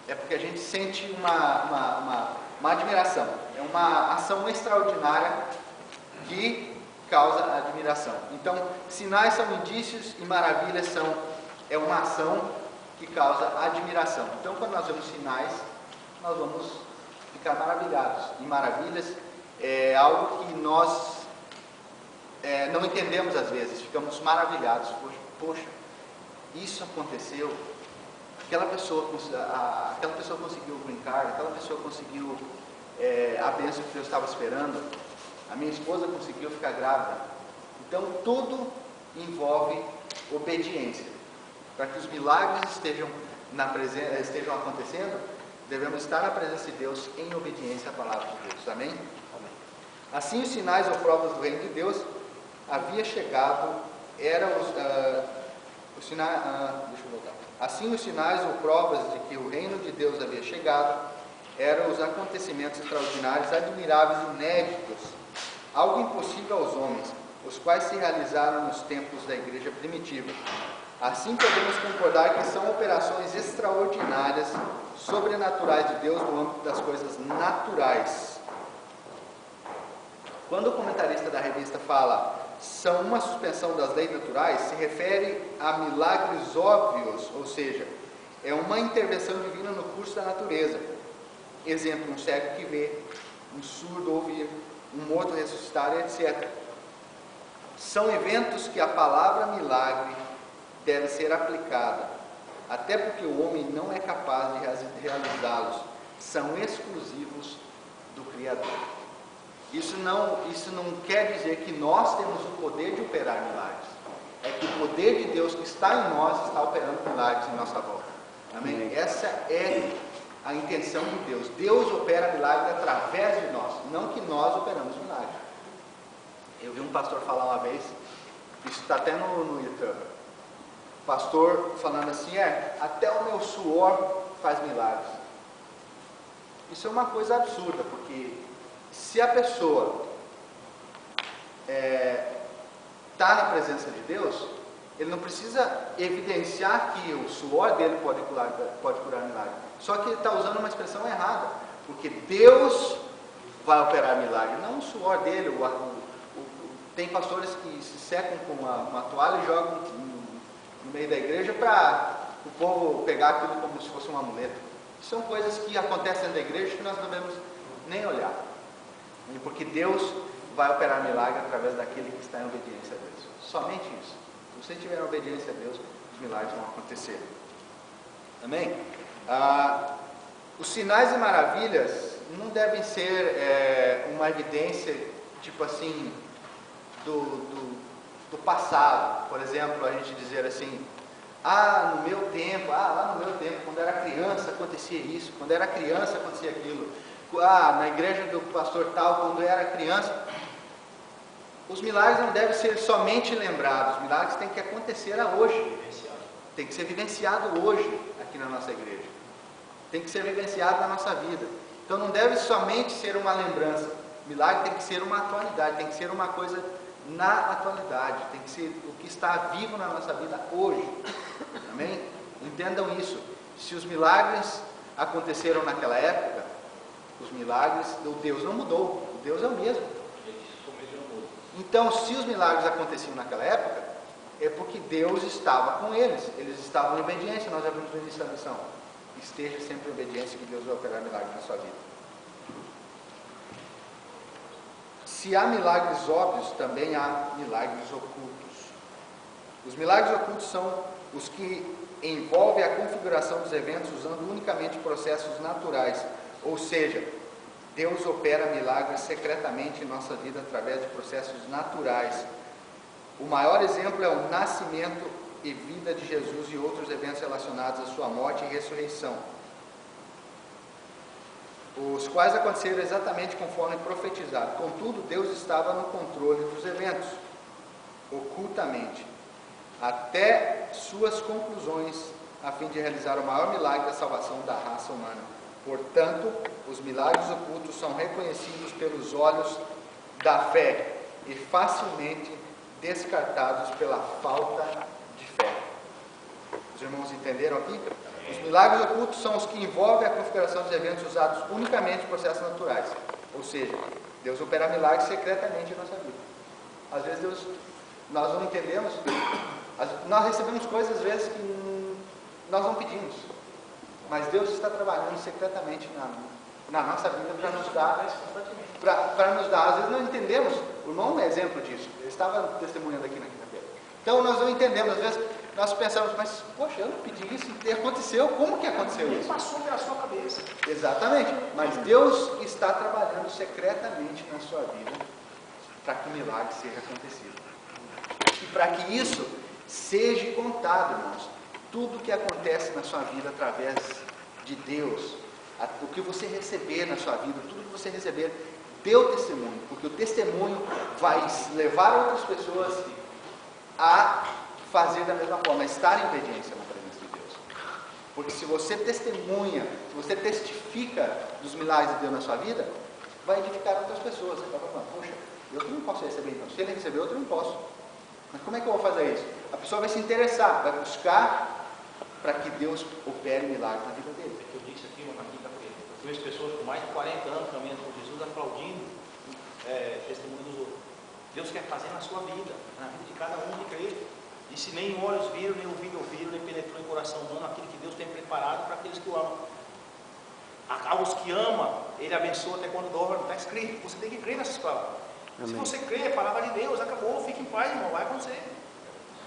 é porque a gente sente uma admiração. É uma ação extraordinária que causa admiração. Então, sinais são indícios e maravilhas é uma ação que causa admiração. Então, quando nós vemos sinais, nós vamos ficar maravilhados. E maravilhas é algo que nós não entendemos às vezes, ficamos maravilhados. Poxa, isso aconteceu, aquela pessoa conseguiu o green card, aquela pessoa conseguiu a bênção que Deus estava esperando, a minha esposa conseguiu ficar grávida. Então tudo envolve obediência. Para que os milagres estejam acontecendo, devemos estar na presença de Deus em obediência à palavra de Deus. Amém? Amém. Assim os sinais ou provas do reino de Deus havia chegado, Assim os sinais ou provas de que o reino de Deus havia chegado eram os acontecimentos extraordinários, admiráveis e inéditos, algo impossível aos homens, os quais se realizaram nos tempos da igreja primitiva. Assim podemos concordar que são operações extraordinárias, sobrenaturais de Deus no âmbito das coisas naturais. Quando o comentarista da revista fala são uma suspensão das leis naturais, se refere a milagres óbvios, ou seja, é uma intervenção divina no curso da natureza. Exemplo, um cego que vê, um surdo ouvir, um morto ressuscitar, etc. São eventos que a palavra milagre deve ser aplicada, até porque o homem não é capaz de realizá-los, são exclusivos do Criador. Isso não quer dizer que nós temos o poder de operar milagres. É que o poder de Deus que está em nós está operando milagres em nossa volta. Amém? Essa é a intenção de Deus. Deus opera milagres através de nós, não que nós operamos milagres. Eu vi um pastor falar uma vez, isso está até no YouTube. Pastor falando assim, até o meu suor faz milagres. Isso é uma coisa absurda, porque se a pessoa está na presença de Deus, ele não precisa evidenciar que o suor dele pode curar milagre. Só que ele está usando uma expressão errada, porque Deus vai operar milagre, não o suor dele. Tem pastores que se secam com uma toalha e jogam no meio da igreja para o povo pegar aquilo como se fosse um amuleto. São coisas que acontecem dentro da igreja que nós não devemos nem olhar. Porque Deus vai operar milagre através daquele que está em obediência a Deus. Somente isso. Se você estiver em obediência a Deus, os milagres vão acontecer. Amém? Os sinais e maravilhas não devem ser uma evidência, tipo assim, do passado. Por exemplo, a gente dizer assim, lá no meu tempo, quando era criança acontecia isso, quando era criança acontecia aquilo. Na igreja do pastor tal, quando era criança. Os milagres não devem ser somente lembrados, os milagres têm que acontecer hoje, tem que ser vivenciado hoje aqui na nossa igreja, tem que ser vivenciado na nossa vida. Então não deve somente ser uma lembrança, o milagre tem que ser uma atualidade, tem que ser uma coisa na atualidade, tem que ser o que está vivo na nossa vida hoje. Amém? Entendam isso. Se os milagres aconteceram naquela época, os milagres, o Deus não mudou, o Deus é o mesmo. Então, se os milagres aconteciam naquela época, é porque Deus estava com eles estavam em obediência. Nós já vimos no início da missão. Esteja sempre em obediência, que Deus vai operar milagres na sua vida. Se há milagres óbvios, também há milagres ocultos. Os milagres ocultos são os que envolvem a configuração dos eventos usando unicamente processos naturais, ou seja, Deus opera milagres secretamente em nossa vida através de processos naturais. O maior exemplo é o nascimento e vida de Jesus e outros eventos relacionados à sua morte e ressurreição, os quais aconteceram exatamente conforme profetizado. Contudo, Deus estava no controle dos eventos, ocultamente, até suas conclusões, a fim de realizar o maior milagre da salvação da raça humana. Portanto, os milagres ocultos são reconhecidos pelos olhos da fé e facilmente descartados pela falta de fé. Os irmãos entenderam aqui? Os milagres ocultos são os que envolvem a configuração dos eventos usados unicamente em processos naturais. Ou seja, Deus opera milagres secretamente em nossa vida. Às vezes nós não entendemos, nós recebemos coisas às vezes que nós não pedimos, mas Deus está trabalhando secretamente na nossa vida para nos dar, às vezes não entendemos. O irmão é um exemplo disso, ele estava testemunhando aqui na quinta-feira. Então nós não entendemos, às vezes nós pensamos, mas poxa, eu não pedi isso e aconteceu, como que aconteceu isso? Passou pela sua cabeça. Exatamente, mas Deus está trabalhando secretamente na sua vida para que o milagre seja acontecido. E para que isso seja contado, irmãos, tudo que acontece na sua vida através de Deus, o que você receber na sua vida, tudo que você receber, dê o testemunho, porque o testemunho vai levar outras pessoas a fazer da mesma forma, a estar em obediência na presença de Deus. Porque se você testemunha, se você testifica dos milagres de Deus na sua vida, vai edificar outras pessoas. Você vai falar, poxa, eu não posso receber então, se ele receber outro, eu não posso. Mas como é que eu vou fazer isso? A pessoa vai se interessar, vai buscar para que Deus opere milagres na vida dele. Eu disse aqui na quinta-feira, eu vejo pessoas com mais de 40 anos caminhando com Jesus, aplaudindo testemunho dos outros. Deus quer fazer na sua vida, na vida de cada um que crê. E se nem olhos viram, nem ouvido ouviram, nem penetrou em coração humano aquilo que Deus tem preparado para aqueles que o amam. Aos que ama, Ele abençoa até quando dorme. Está escrito, você tem que crer nessas palavras. Amém. Se você crê, a palavra de Deus, acabou, fique em paz, irmão, vai acontecer.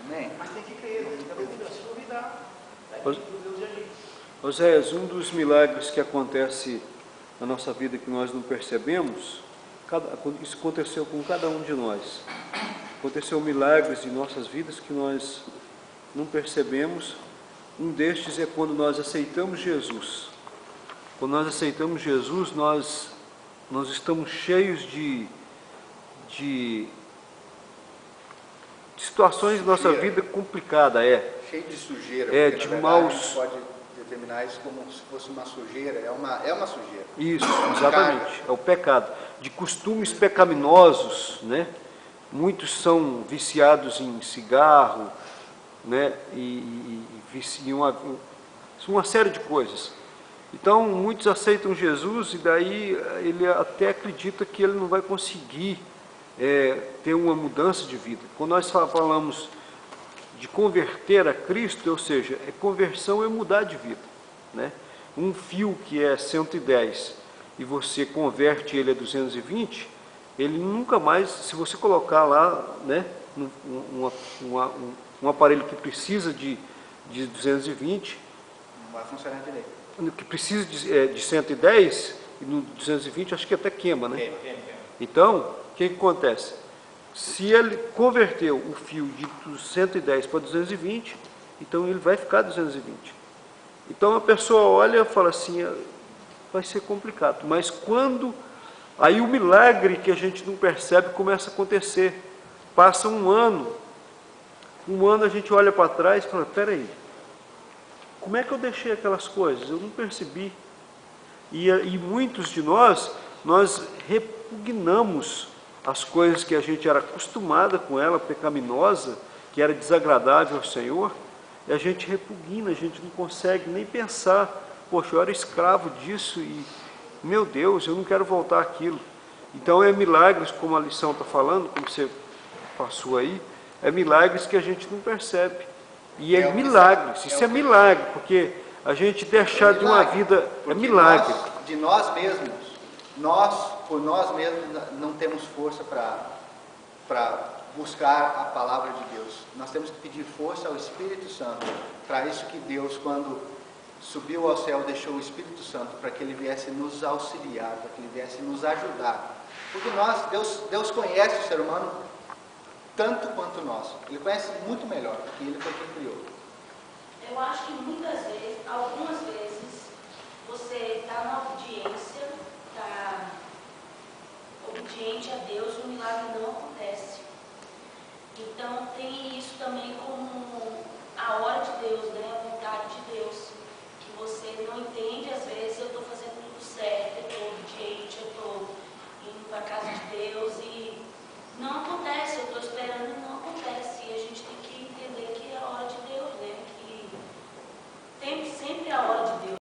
Amém. Mas tem que crer, não fica duvidando, se duvidar, vai ter que Deus de agir. Oséias, um dos milagres que acontece na nossa vida que nós não percebemos, isso aconteceu com cada um de nós. Aconteceu milagres em nossas vidas que nós não percebemos. Um destes é quando nós aceitamos Jesus. Quando nós aceitamos Jesus, nós estamos cheios de situações de nossa vida complicada, cheio de sujeira. De maus. A gente pode determinar isso como se fosse uma sujeira. É uma sujeira. Isso, exatamente. É o pecado. De costumes pecaminosos, né? Muitos são viciados em cigarro, né? E viciam uma série de coisas. Então, muitos aceitam Jesus e daí ele até acredita que ele não vai conseguir ter uma mudança de vida. Quando nós falamos de converter a Cristo, ou seja, conversão é mudar de vida, né? Um fio que é 110 e você converte ele a 220, ele nunca mais, se você colocar lá, né, um aparelho que precisa de 220, não vai funcionar direito. Que precisa de 110, e no 220 acho que até queima, né? Queima. Então, o que acontece? Se ele converteu o fio de 110 para 220, então ele vai ficar 220. Então a pessoa olha e fala assim, vai ser complicado. Mas quando aí o milagre que a gente não percebe começa a acontecer. Passa um ano a gente olha para trás e fala, peraí, como é que eu deixei aquelas coisas? Eu não percebi. E muitos de nós repugnamos as coisas que a gente era acostumada com ela, pecaminosa, que era desagradável ao Senhor, e a gente repugna, a gente não consegue nem pensar, poxa, eu era escravo disso e, meu Deus, eu não quero voltar àquilo. Então é milagres, como a lição está falando, como você passou aí, é milagres que a gente não percebe. E é milagres, isso é milagre, porque a gente deixar de uma vida é milagre. De nós mesmos, por nós mesmos, não temos força para buscar a palavra de Deus. Nós temos que pedir força ao Espírito Santo. Para isso que Deus, quando subiu ao céu, deixou o Espírito Santo para que ele viesse nos auxiliar, para que ele viesse nos ajudar. Porque Deus conhece o ser humano tanto quanto nós. Ele conhece muito melhor, porque ele foi quem criou. Eu acho que muitas vezes, algumas vezes, você está na obediência, está obediente a Deus e o milagre não acontece. Então tem isso também como a hora de Deus, né? A vontade de Deus. Que você não entende, às vezes eu estou fazendo tudo certo, eu estou obediente, eu estou indo para a casa de Deus e não acontece, eu estou esperando e não acontece. E a gente tem que entender que é a hora de Deus, né? Que sempre sempre a hora de